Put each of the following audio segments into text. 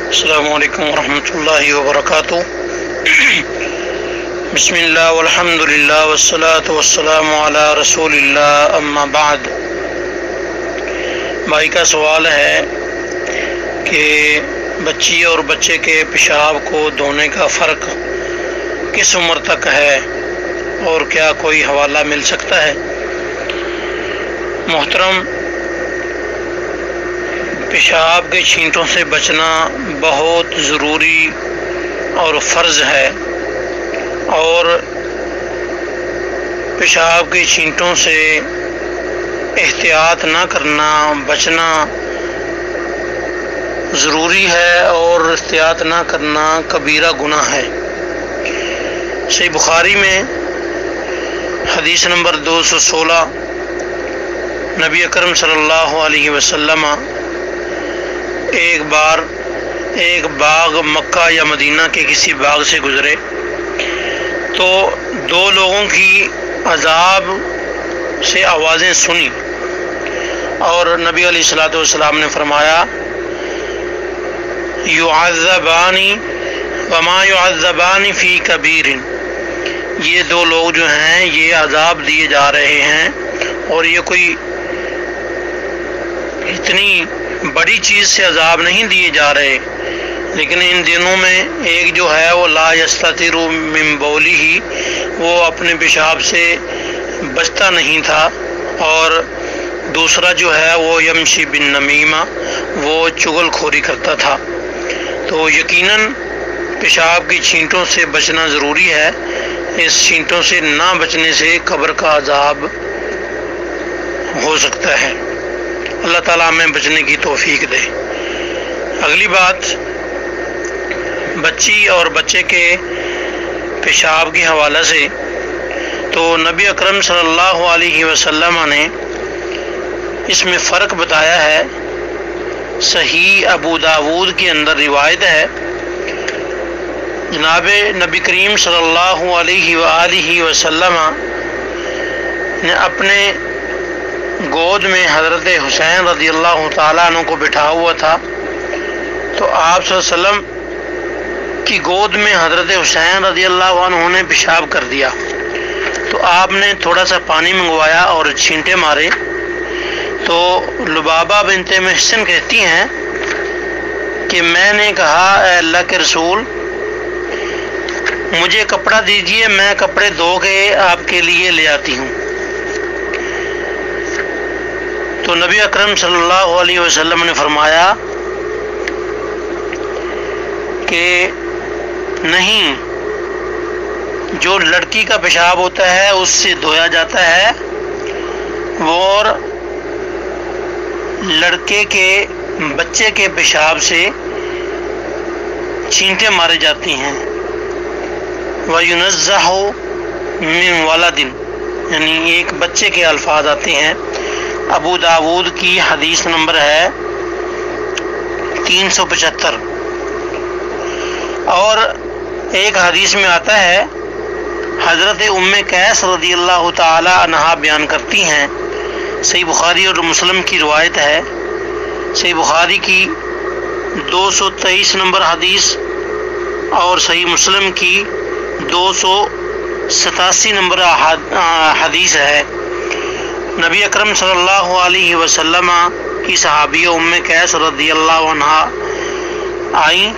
السلام علیکم ورحمۃ اللہ وبرکاتہ۔ بسم اللہ والحمد للہ والصلاة والسلام علی رسول اللہ، اما بعد۔ بھائی کا سوال ہے کہ بچی اور بچے کے پیشاب کو دھونے کا فرق کس عمر تک ہے اور کیا کوئی حوالہ مل سکتا ہے؟ محترم، پیشاب کے چھینٹوں سے بچنا بہت ضروری اور فرض ہے، اور پیشاب کے چھینٹوں سے احتیاط نہ کرنا، بچنا ضروری ہے، اور احتیاط نہ کرنا کبیرہ گناہ ہے۔ صحیح بخاری میں حدیث نمبر 216، نبی اکرم صلی اللہ علیہ وسلم ایک باغ مکہ یا مدینہ کے کسی باغ سے گزرے تو دو لوگوں کی عذاب سے آوازیں سنی، اور نبی علیہ الصلوۃ والسلام نے فرمایا یعذبان وما یعذبان فی کبیر، یہ دو لوگ جو ہیں یہ عذاب دیے جا رہے ہیں، اور یہ کوئی اتنی بڑی چیز سے عذاب نہیں دیے جا رہے، لیکن ان دنوں میں ایک جو ہے وہ لا یستتر من بولہ، وہ اپنے پیشاب سے بچتا نہیں تھا، اور دوسرا جو ہے وہ یمشی بالنمیمہ، وہ چغل خوری کرتا تھا۔ تو یقیناً پیشاب کی چھینٹوں سے بچنا ضروری ہے، اس چھینٹوں سے نہ بچنے سے قبر کا عذاب ہو سکتا ہے۔ اللہ تعالیٰ ہمیں بچنے کی توفیق دے۔ اگلی بات، بچی اور بچے کے پیشاب کے حوالے سے، تو نبی اکرم صلی اللہ علیہ وسلم نے اس میں فرق بتایا ہے۔ صحیح ابو داود کے اندر روایت ہے، جناب نبی کریم صلی اللہ علیہ وآلہ وسلم نے اپنے گود میں حضرت حسین رضی اللہ تعالیٰ عنہ کو بٹھا ہوا تھا، تو آپ صلی اللہ علیہ وسلم کی گود میں حضرت حسین رضی اللہ عنہ نے پیشاب کر دیا، تو آپ نے تھوڑا سا پانی منگوایا اور چھینٹے مارے، تو لبابہ بنت محسن کہتی ہیں کہ میں نے کہا اے اللہ کے رسول، مجھے کپڑا دیجئے، میں کپڑے دھو کے آپ کے لیے لے آتی ہوں۔ تو نبی اکرم صلی اللہ علیہ وسلم نے فرمایا کہ نہیں، جو لڑکی کا پیشاب ہوتا ہے اس سے دھویا جاتا ہے، اور لڑکے کے بچے کے پیشاب سے چھینٹے مارے جاتی ہیں۔ وَيُنَزَّحُ مِن وَلَدٍ، یعنی ایک بچے کے الفاظ آتے ہیں۔ ابو داود کی حدیث نمبر ہے 375، اور ایک حدیث میں آتا ہے، حضرت ام قیس رضی اللہ تعالی عنہا بیان کرتی ہیں، صحیح بخاری اور مسلم کی روایت ہے، صحیح بخاری کی 223 نمبر حدیث اور صحیح مسلم کی 287 نمبر حدیث ہے۔ نبی اکرم صلی اللہ علیہ وسلم کی صحابیہ ام قیس رضی اللہ عنہا آئیں،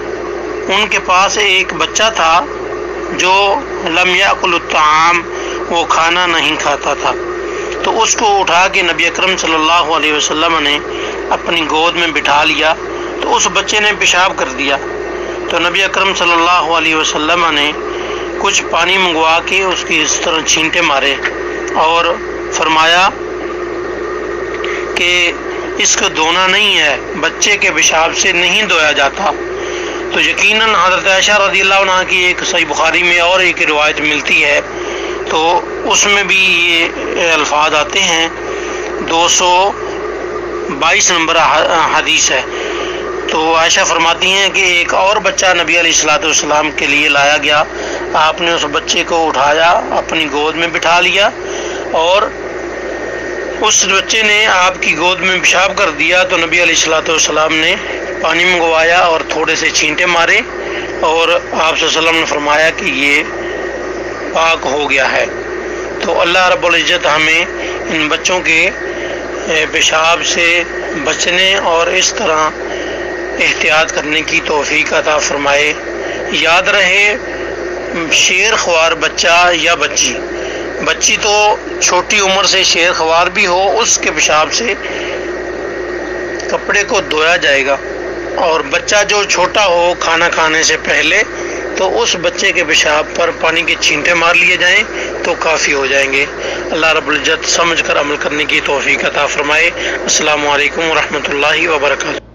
ان کے پاس ایک بچہ تھا جو لم یاکل الطعام، وہ کھانا نہیں کھاتا تھا، تو اس کو اٹھا کے نبی اکرم صلی اللہ علیہ وسلم نے اپنی گود میں بٹھا لیا، تو اس بچے نے پیشاب کر دیا، تو نبی اکرم صلی اللہ علیہ وسلم نے کچھ پانی منگوا کے اس کی اس طرح چھینٹے مارے، اور فرمایا کہ اس کو دھونا نہیں ہے، بچے کے پیشاب سے نہیں دھویا جاتا۔ تو یقیناً حضرت عائشہ رضی اللہ عنہ کی ایک صحیح بخاری میں اور ایک روایت ملتی ہے، تو اس میں بھی یہ الفاظ آتے ہیں، 222 نمبر حدیث ہے۔ تو عائشہ فرماتی ہیں کہ ایک اور بچہ نبی علیہ الصلوۃ والسلام کے لیے لایا گیا، آپ نے اس بچے کو اٹھایا، اپنی گود میں بٹھا لیا، اور اس بچے نے آپ کی گود میں پیشاب کر دیا، تو نبی علیہ الصلوۃ والسلام نے پانی منگوایا اور تھوڑے سے چھینٹے مارے، اور آپ صلی اللہ علیہ وسلم نے فرمایا کہ یہ پاک ہو گیا ہے۔ تو اللہ رب العزت ہمیں ان بچوں کے پیشاب سے بچنے اور اس طرح احتیاط کرنے کی توفیق عطا فرمائے۔ یاد رہے، شیر خوار بچہ یا بچی تو چھوٹی عمر سے شیر خوار بھی ہو، اس کے پیشاب سے کپڑے کو دھویا جائے گا، اور بچہ جو چھوٹا ہو کھانا کھانے سے پہلے تو اس بچے کے پیشاب پر پانی کے چھینٹے مار لیے جائیں تو کافی ہو جائیں گے۔ اللہ رب العزت سمجھ کر عمل کرنے کی توفیق عطا فرمائے۔ السلام علیکم ورحمۃ اللہ وبرکاتہ۔